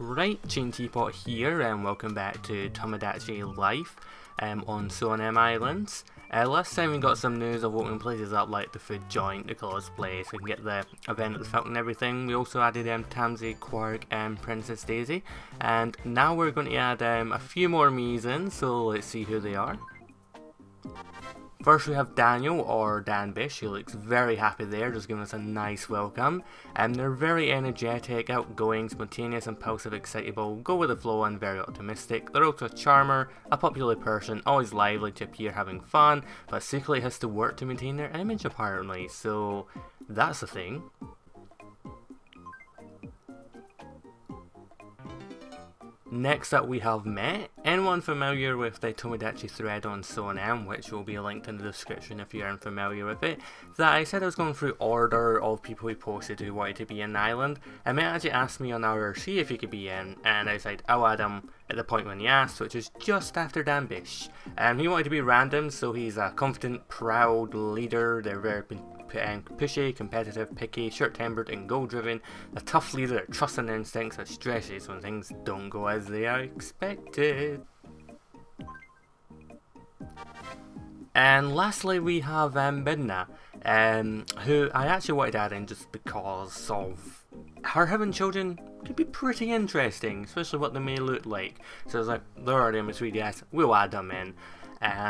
Right, Chain Teapot here, and welcome back to Tomodachi Life on SONM Islands. Last time we got some news of opening places up like the food joint, the cosplay, so we can get the event at the fountain and everything. We also added Tamsy, Quark, and Princess Daisy, and now we're going to add a few more Miis in, so let's see who they are. First we have Daniel, or Dan Bish. He looks very happy there, just giving us a nice welcome. They're very energetic, outgoing, spontaneous, impulsive, excitable, go with the flow and very optimistic. They're also a charmer, a popular person, always lively to appear having fun, but secretly has to work to maintain their image apparently, so that's a thing. Next up we have Met. Anyone familiar with the Tomodachi thread on SONM, which will be linked in the description if you aren't familiar with it, that I said I was going through order of people who posted who wanted to be in the island, and Met actually asked me on RRC if he could be in, and I said I'll add him at the point when he asked, which is just after Dan Bish. He wanted to be random, so he's a confident, proud leader. They're very pushy, competitive, picky, short-tempered and goal-driven, a tough leader that trusts in their instincts, that stresses when things don't go as they are expected. And lastly we have Midna, who I actually wanted to add in just because of her having children could be pretty interesting, especially what they may look like. So I was like, they're already in my 3DS, we'll add them in.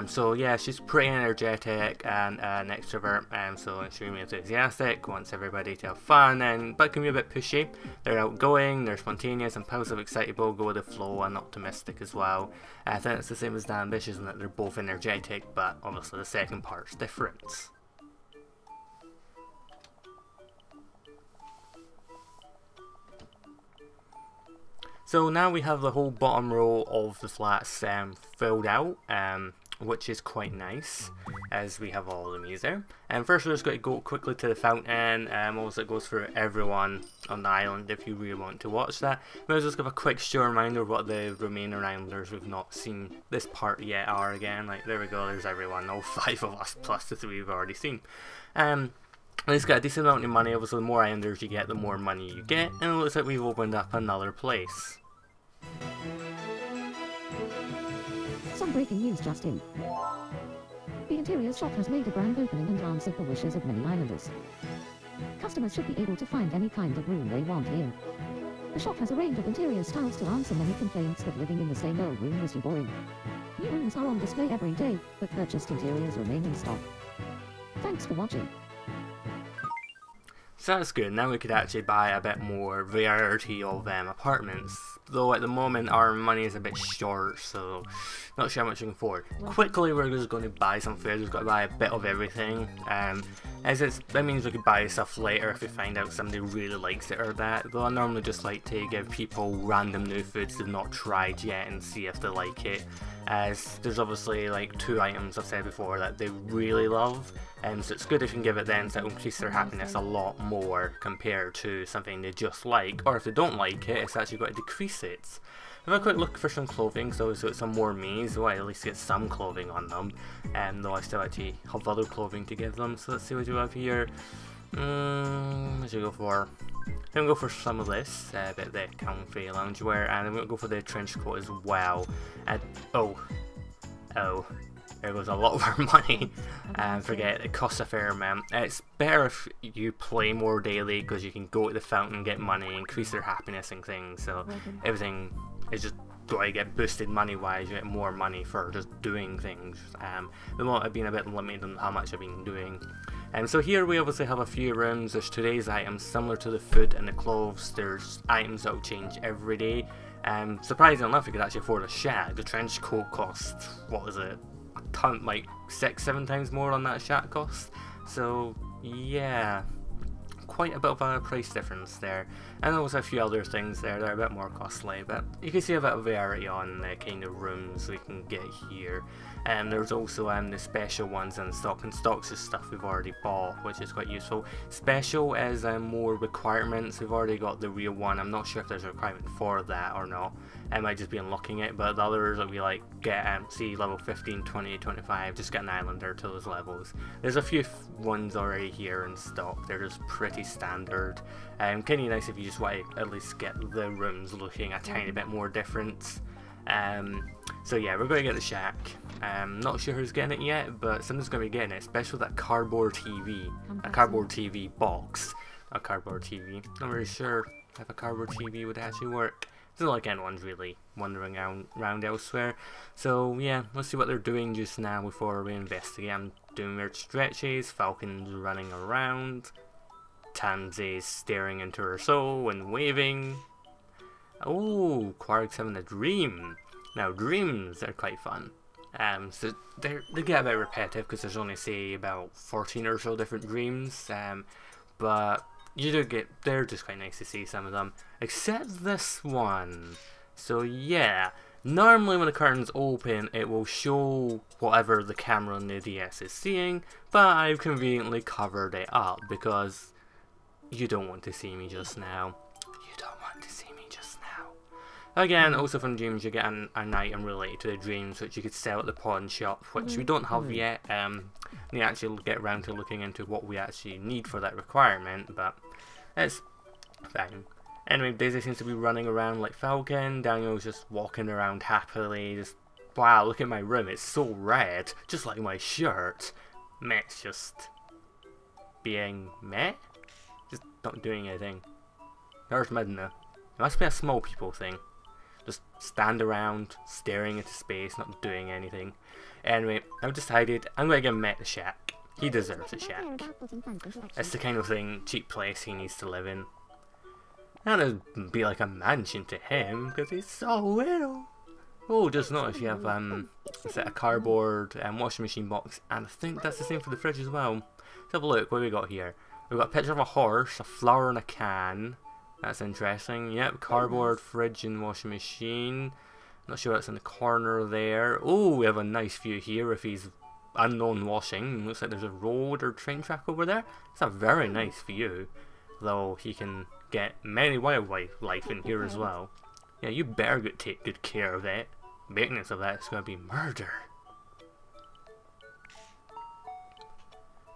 So yeah, she's pretty energetic and an extrovert, so extremely enthusiastic, wants everybody to have fun, but can be a bit pushy. They're outgoing, they're spontaneous, impulsive, excitable, go with the flow, and optimistic as well. I think it's the same as Dan Bish, isn't it? They're both energetic, but obviously the second part's different. So now we have the whole bottom row of the flats filled out, which is quite nice, as we have all the Miis there. First we're just going to go quickly to the fountain, also it goes for everyone on the island if you really want to watch that. We'll just give a quick show reminder of what the remaining islanders we've not seen this part yet are again. Like, there we go, there's everyone, all 5 of us plus the 3 we've already seen. It's got a decent amount of money. Obviously the more islanders you get, the more money you get, and it looks like we've opened up another place. Some breaking news just in. The interiors shop has made a grand opening and answered the wishes of many islanders. Customers should be able to find any kind of room they want here. The shop has a range of interior styles to answer many complaints that living in the same old room was too boring. New rooms are on display every day, but purchased interiors remain in stock. Thanks for watching. So that's good, now we could actually buy a bit more variety of apartments, though at the moment our money is a bit short, so not sure how much we can afford. Quickly we're just going to buy some food. We've got to buy a bit of everything, that means we could buy stuff later if we find out somebody really likes it or that, though I normally just like to give people random new foods they've not tried yet and see if they like it, as there's obviously like 2 items I've said before that they really love, so it's good if you can give it then, so it'll increase their happiness a lot more compared to something they just like, or if they don't like it, it's actually going to decrease it. Have a quick look for some clothing, so it's some more Miis, so I at least get some clothing on them, though I still actually have other clothing to give them. So let's see what we have here. What should we go for? I'm going to go for some of this, a bit of the comfy loungewear, and I'm going to go for the trench coat as well. And oh, there goes a lot of our money. Forget it costs a fair amount. It's better if you play more daily because you can go to the fountain, get money, increase their happiness and things. So everything is just going to get boosted money wise. You get more money for just doing things. The moment I've been a bit limited on how much I've been doing. So here we obviously have a few rooms. There's today's items similar to the food and the clothes. There's items that will change every day. Surprisingly enough, you could actually afford a shack. The trench coat costs, what is it? Ton, like 6-7 times more on that shack cost, so yeah, quite a bit of a price difference there. And there was a few other things there that are a bit more costly, but you can see a bit of variety on the kind of rooms we can get here. And there's also the special ones in stock, and stocks is stuff we've already bought, which is quite useful. Special is more requirements. We've already got the real one. I'm not sure if there's a requirement for that or not. I might just be unlocking it, but the others that we like get see level 15, 20, 25, just get an islander to those levels. There's a few ones already here in stock. They're just pretty standard. Kind of nice if you just want to at least get the rooms looking a tiny bit more different. So yeah, we're going to get the shack. Not sure who's getting it yet, but someone's going to be getting it, especially that cardboard TV. A cardboard TV box. A cardboard TV. Not really sure if a cardboard TV would actually work. It's not like anyone's really wandering around elsewhere. So yeah, let's see what they're doing just now before we investigate. I'm doing weird stretches, Falcon's running around, Tansy's staring into her soul and waving. Oh, Quark's having a dream. Now dreams are quite fun. So they get a bit repetitive because there's only, say, about 14 or so different dreams. But you do get, they're just quite nice to see some of them. Except this one. So yeah, normally when the curtains open it will show whatever the camera on the DS is seeing, but I've conveniently covered it up because you don't want to see me just now. You don't want to see me just now. Again, also from dreams you get an item related to the dreams which you could sell at the pawn shop, which we don't have yet. We actually get around to looking into what we actually need for that requirement, but it's fine. Anyway, Daisy seems to be running around like Falcon. Daniel's just walking around happily. Just, wow, look at my room. It's so red, just like my shirt. Met's just being Met? Just not doing anything. There's Midna. It must be a small people thing. Just stand around, staring into space, not doing anything. Anyway, I've decided I'm going to give Met the shack. He deserves a shack. It's the kind of thing, cheap place he needs to live in. And it'd be like a mansion to him, because he's so little. Oh, just notice you have a set of cardboard washing machine box, and I think that's the same for the fridge as well. Let's have a look, what have we got here? We've got a picture of a horse, a flower and a can. That's interesting. Yep, cardboard, fridge and washing machine. Not sure what's in the corner there. Oh, we have a nice view here if he's unknown washing. Looks like there's a road or train track over there. It's a very nice view. Though he can get many wildlife in here as well. Yeah, you better take good care of that. Maintenance of that is going to be murder.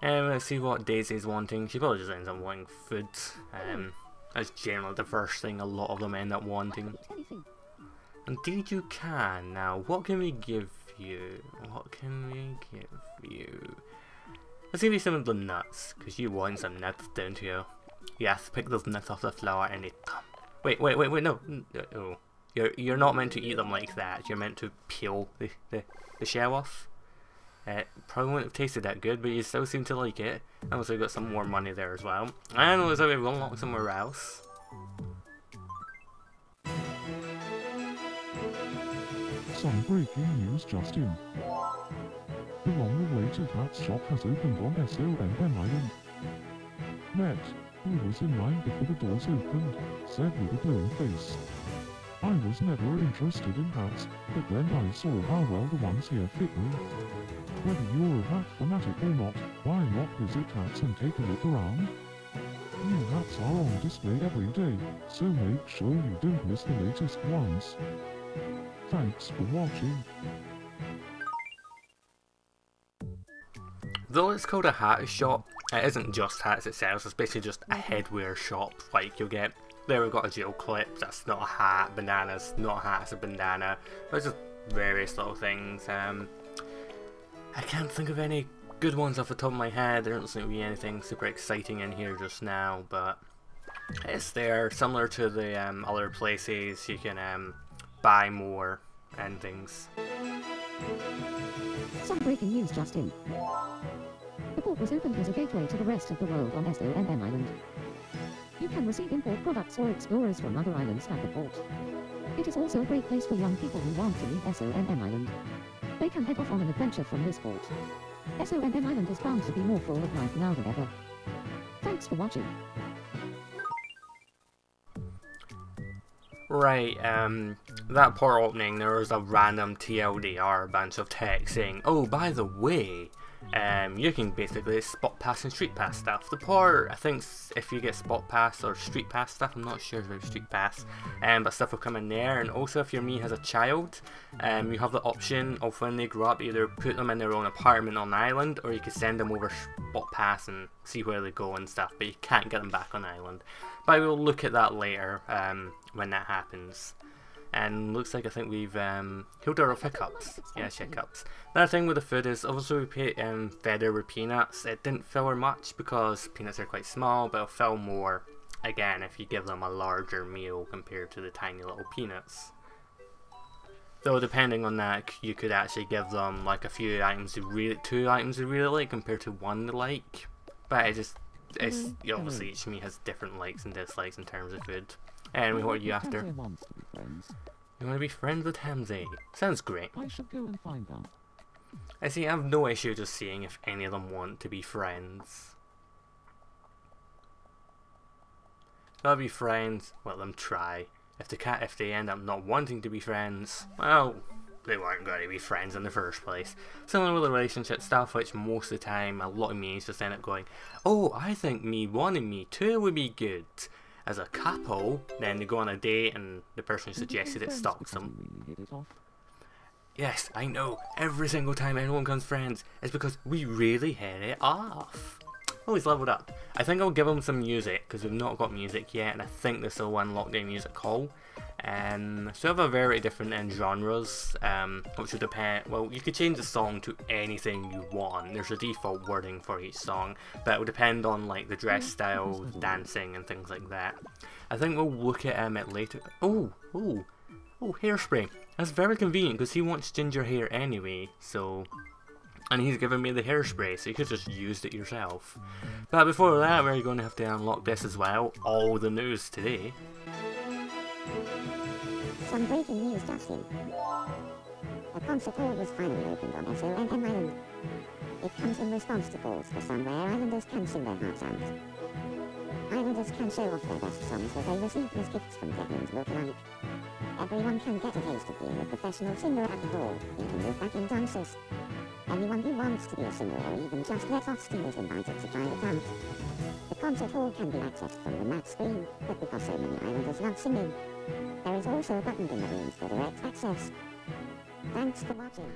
And let's see what Daisy's wanting. She probably just ends up wanting food. That's generally the first thing a lot of them end up wanting. Indeed you can. Now, what can we give you? What can we give you? Let's give you some of the nuts, because you want some nuts, don't you? Yes, pick those nuts off the floor and eat them. Wait, no. Oh. You're not meant to eat them like that. You're meant to peel the shell off. Probably wouldn't have tasted that good, but you still seem to like it. And also got some more money there as well. And looks like we've unlocked somewhere else. Some breaking news just in. The long-awaited hat shop has opened on SONM Island. Met, who was in line before the doors opened, said with a glowing face, "I was never interested in hats, but then I saw how well the ones here fit me. Whether you're a hat fanatic or not, why not visit Hats and take a look around? New hats are on display every day, so make sure you don't miss the latest ones. Thanks for watching." Though it's called a hat shop, it isn't just hats itself, it's basically just a headwear shop. Like you'll get, there we've got a gel clip, that's not a hat, banana's not a hat, it's a bandana. There's just various little things. I can't think of any good ones off the top of my head. There doesn't seem to be anything super exciting in here just now, but it's there. Similar to the other places, you can buy more and things. Some breaking news just in. The port was opened as a gateway to the rest of the world on SONM Island. You can receive import products or explorers from other islands at the port. It is also a great place for young people who want to leave SONM Island. They can head off on an adventure from this port. SONM Island is bound to be more full of life now than ever. Thanks for watching. Right, that port opening, there was a random TLDR bunch of text saying, "Oh, by the way, you can basically spot pass and street pass stuff. The part, I think if you get spot pass or street pass stuff, I'm not sure about street pass, but stuff will come in there. And also if your Mii has a child, you have the option of when they grow up, either put them in their own apartment on the island, or you can send them over spot pass and see where they go and stuff, but you can't get them back on the island. But we'll look at that later when that happens. And looks like I think we've healed our hiccups. Yeah, hiccups. Another thing with the food is obviously we fed her with peanuts. It didn't fill her much because peanuts are quite small, but it'll fill more again if you give them a larger meal compared to the tiny little peanuts. Though depending on that, you could actually give them like a few items, two items they really like compared to one they like. But obviously each Mii has different likes and dislikes in terms of food. Anyway, what are you after? You want to be friends with Hamzy? Sounds great. I should go and find them. I see, I have no issue just seeing if any of them want to be friends. They'll be friends, let them try. If they end up not wanting to be friends, well, they weren't going to be friends in the first place. Similar with the relationship stuff, which most of the time a lot of Miis just end up going, oh, I think me 1 and me 2 would be good. As a couple, then they go on a date and the person who suggested it stalks them. Yes, I know, every single time anyone becomes friends, it's because we really hit it off. Oh, he's leveled up. I think I'll give him some music, because we've not got music yet, and I think this will unlock the music hall. So I have a variety of different genres, which would depend, well, you could change the song to anything you want. There's a default wording for each song, but it will depend on like the dress styles, dancing and things like that. I think we'll look at it later. Oh, hairspray. That's very convenient because he wants ginger hair anyway, so... And he's given me the hairspray, so you could just use it yourself. But before that, we're going to have to unlock this as well. All the news today. Some breaking news, Justin. A concert hall was finally opened on SONM Island. It comes in response to calls for some where islanders can sing their hearts out. Islanders can show off their best songs that they received as gifts from Vietnam's lookalike. Everyone can get a taste of being a professional singer at the hall, even with backing dancers. Anyone who wants to be a singer or even just let off steam is invited to try it out. The concert hall can be accessed from the map screen, but because so many islanders love singing, there is also a button in the rooms for direct access. Thanks for watching.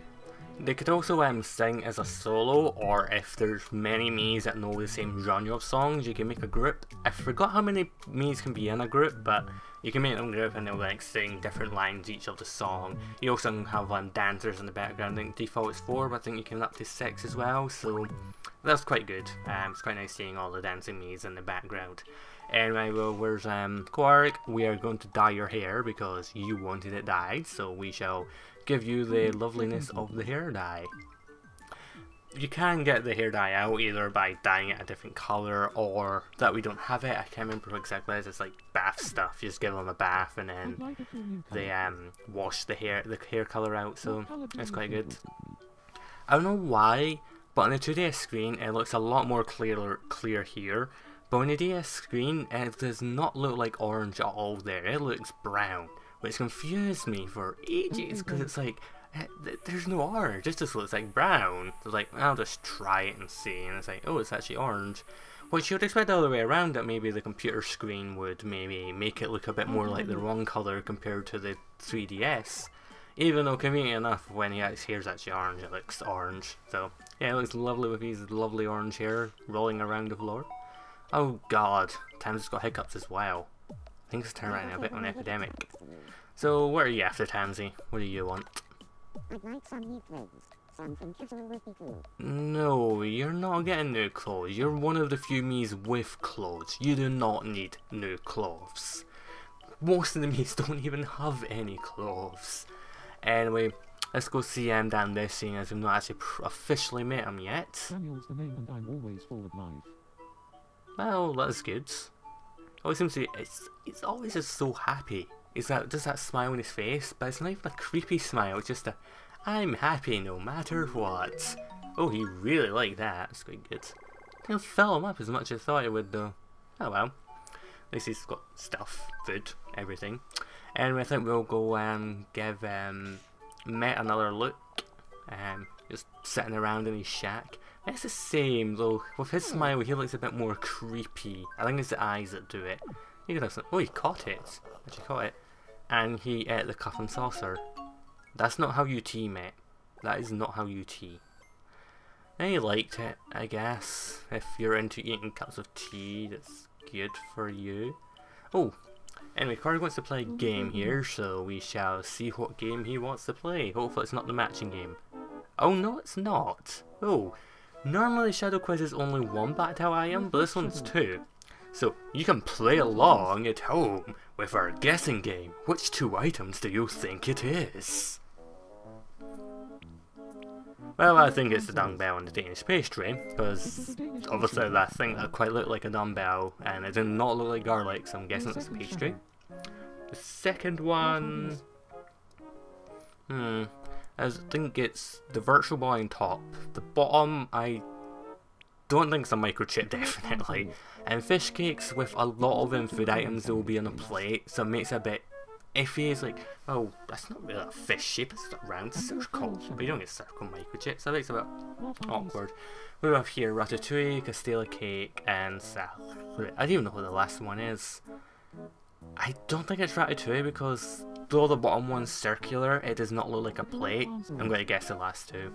They could also sing as a solo, or if there's many Miis that know the same genre of songs, you can make a group. I forgot how many Miis can be in a group, but you can make them group and they'll like sing different lines each of the song. You also can have dancers in the background. I think default is 4, but I think you can up to 6 as well, so that's quite good. It's quite nice seeing all the dancing Miis in the background. Anyway, well, where's Quark? We are going to dye your hair because you wanted it dyed, so we shall give you the loveliness of the hair dye. You can get the hair dye out either by dyeing it a different colour, or that we don't have it. I can't remember what exactly it is. It's like bath stuff. You just give them a bath and then they wash the hair colour out, so it's quite good. I don't know why, but on the 2DS screen it looks a lot more clear here. But on the DS screen, it does not look like orange at all there. It looks brown, which confused me for ages, because it's like, there's no orange, it just looks like brown. So like, I'll just try it and see, and it's like, oh, it's actually orange. Which you would expect the other way around, that maybe the computer screen would maybe make it look a bit more like the wrong colour compared to the 3DS. Even though, convenient enough, when his hair's actually orange, it looks orange. So, yeah, it looks lovely with his lovely orange hair rolling around the floor. Oh god, Tamsy's got hiccups as well. Things turn around a bit on epidemic. So, what are you after, Tamsy? What do you want? I'd like some new clothes. Something casual would be cool. No, you're not getting new clothes. You're one of the few Miis with clothes. You do not need new clothes. Most of the Miis don't even have any clothes. Anyway, let's go see Dan this, seeing as we've not actually officially met him yet. Daniel's the name and I'm always full of life. Well, that's good. Always seems to it's always just so happy. Just that smile on his face, but it's not even a creepy smile, it's just a I'm happy no matter what. Oh, he really liked that. It's quite good. He'll fill him up as much as I thought it would though. Oh well. At least he's got stuff, food, everything. Anyway, I think we'll go give Met another look. Just sitting around in his shack. It's the same though. With his smile, he looks a bit more creepy. I think it's the eyes that do it. You could have some. Oh, he caught it. Actually caught it. And he ate the cup and saucer. That's not how you tea, mate. That is not how you tea. And he liked it, I guess. If you're into eating cups of tea, that's good for you. Oh, anyway, Corey wants to play a game here, so we shall see what game he wants to play. Hopefully it's not the matching game. Oh no, it's not. Oh, normally Shadow Quiz is only one battle item, but this one's two. So you can play along at home with our guessing game. Which two items do you think it is? Well, I think it's the dumbbell and the Danish pastry, because obviously that thing that quite looked like a dumbbell, and it did not look like garlic, so I'm guessing it's a pastry. The second one... I think it's the virtual boy on top. The bottom, I don't think it's a microchip, definitely. And fish cakes with a lot of them food items that will be on a plate, so it makes it a bit iffy. It's like, oh, that's not really a fish shape, it's a round circle. But you don't get circle microchips, so it makes it a bit awkward. We have here ratatouille, castella cake, and salad. I don't even know what the last one is. I don't think it's ratatouille because though the bottom one's circular, it does not look like a plate. I'm going to guess the last two.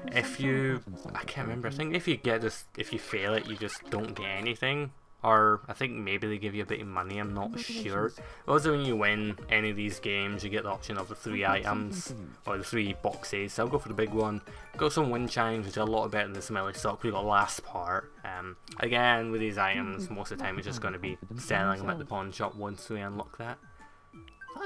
If you, I can't remember, I think if you get this, if you fail it, you just don't get anything. Or I think maybe they give you a bit of money, I'm not sure. Also when you win any of these games, you get the option of the 3 items, or the 3 boxes. So I'll go for the big one. Got some wind chimes, which are a lot better than the smelly sock. We got the last part. Again, with these items, most of the time it's just going to be selling them at the pawn shop once we unlock that.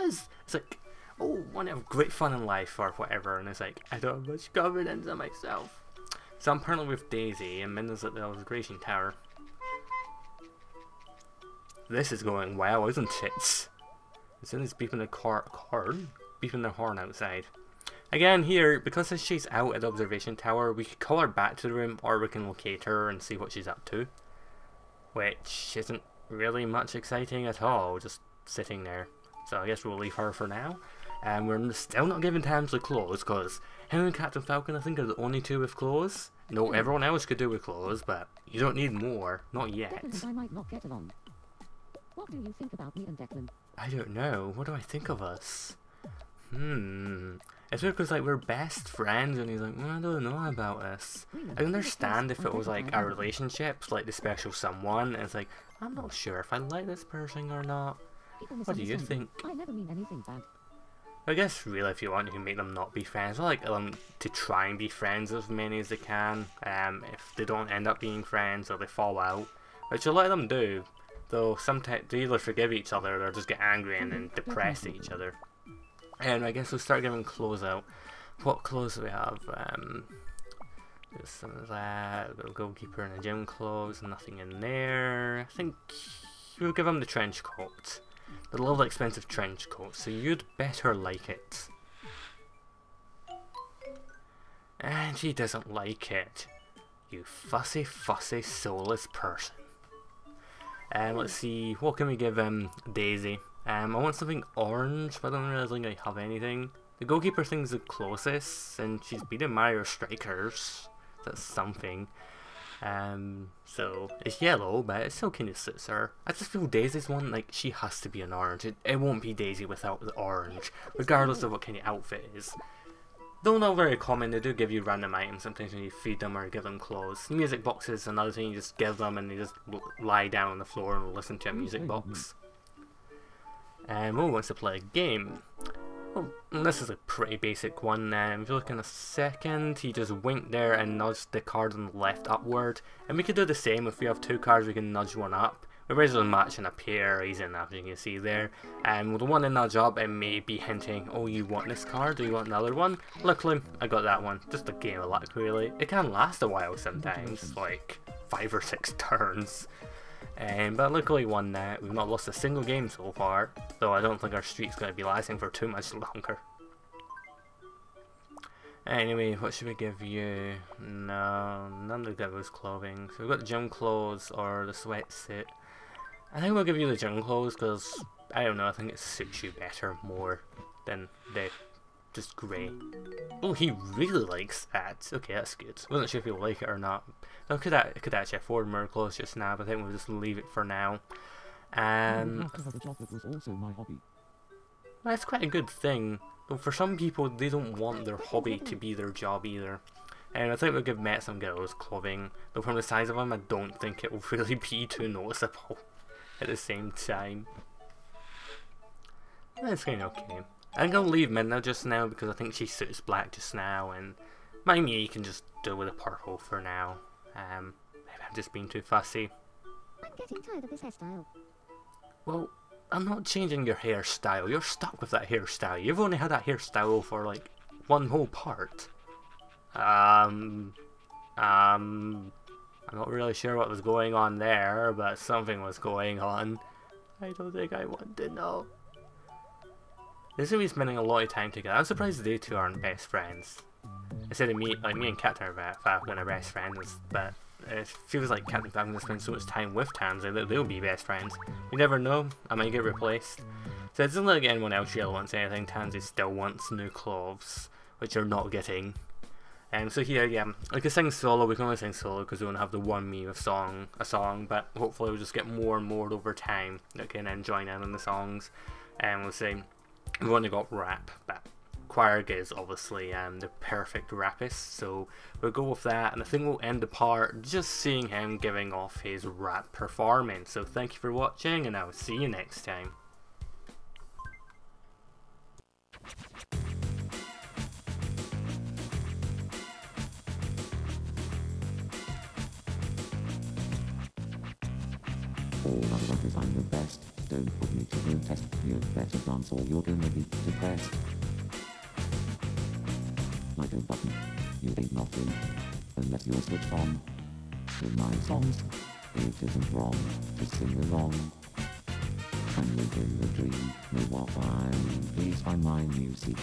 It's like, oh, want to have great fun in life or whatever, and it's like, I don't have much confidence in myself. So I'm currently with Daisy, and Minna's at the observation tower. This is going well, isn't it? As soon as beeping the beeping their horn outside. Again, here, because she's out at the observation tower, we could call her back to the room, or we can locate her and see what she's up to. Which isn't really much exciting at all, just sitting there. So I guess we'll leave her for now. And we're still not given Tamsley clothes, because him and Captain Falcon, I think, are the only two with clothes. No, everyone else could do with clothes, but you don't need more. Not yet. I might not get along. What do you think about me and Declan? I don't know. What do I think of us? It's weird because like we're best friends, and he's like, I don't know about us. I understand if it was like our relationships, like the special someone, and it's like, I'm not sure if I like this person or not. What do you think? I never mean anything bad. I guess really if you want, you can make them not be friends. I like them to try and be friends with as many as they can. If they don't end up being friends or they fall out, which a lot of them do. Though sometimes they either forgive each other or just get angry and then depressed at each other. And I guess we'll start giving clothes out. What clothes do we have? There's some of that. We've got a goalkeeper and a gym clothes. Nothing in there. I think we'll give him the trench coat. The little expensive trench coat. So you'd better like it. And he doesn't like it. You fussy, fussy, soulless person. Let's see, what can we give Daisy? I want something orange, but I don't really think I have anything. The goalkeeper thing's the closest, and she's beaten Mario Strikers. That's something. So it's yellow, but it still kind of suits her. I just feel Daisy's one, like, she has to be an orange. It won't be Daisy without the orange, regardless of what kind of outfit it is. Though not very common, they do give you random items sometimes when you feed them or give them clothes. Music boxes, another thing, you just give them and they just lie down on the floor and listen to a music box. And Mo wants to play a game. Well, this is a pretty basic one. If you look in a second, he just winked there and nudged the card on the left upward. And we could do the same. If we have 2 cards, we can nudge one up. We're basically matching a pair, easy enough, as you can see there. And with the one in nudge up, it may be hinting, oh, you want this card, do you want another one? Luckily, I got that one. Just a game of luck, really. It can last a while sometimes, like 5 or 6 turns. But luckily won that. We've not lost a single game so far, though I don't think our streak's going to be lasting for too much longer. Anyway, what should we give you? No, none of the devil's clothing. So we've got the gym clothes or the sweatsuit. I think we'll give you the gym clothes because, I don't know, I think it suits you better more than the just grey. Oh, he really likes that. Okay, that's good. Wasn't sure if he'll like it or not. I could actually afford more clothes just now, but I think we'll just leave it for now. The chocolate was also my hobby. Well, that's quite a good thing. Though for some people, they don't want their hobby to be their job either. And I think we'll give Met some girls clothing. Though from the size of them, I don't think it will really be too noticeable at the same time. That's kind of okay. I'm going to leave Midna just now because I think she suits black just now. And my me can just do with a purple for now. Maybe I'm just being too fussy. I'm getting tired of this hairstyle. Well, I'm not changing your hairstyle. You're stuck with that hairstyle. You've only had that hairstyle for like one whole part. I'm not really sure what was going on there, but something was going on. I don't think I want to know. They seem to be spending a lot of time together. I'm surprised they two aren't best friends. Instead of me and Captain Falcon are best friends, but it feels like Captain Falcon has spent so much time with Tansy that they'll be best friends. You never know, I might get replaced. So it doesn't look like anyone else really wants anything. Tansy still wants new clothes, which you're not getting. So here, yeah, we can sing solo. We can only sing solo because we don't have the one me with a song, but hopefully we'll just get more and more over time that can then join in on the songs. And we'll say we've only got rap, but Quarg is obviously the perfect rapist, so we'll go with that, and I think we'll end the part just seeing him giving off his rap performance. So thank you for watching, and I'll see you next time. All I want is I'm the best. Don't put me to the test. You'd better dance or you're gonna be depressed. Like a button. You ain't nothing. Unless you're switched on to my songs. It isn't wrong to sing along. I'm living the dream. Know what I'm. Please find my new CD.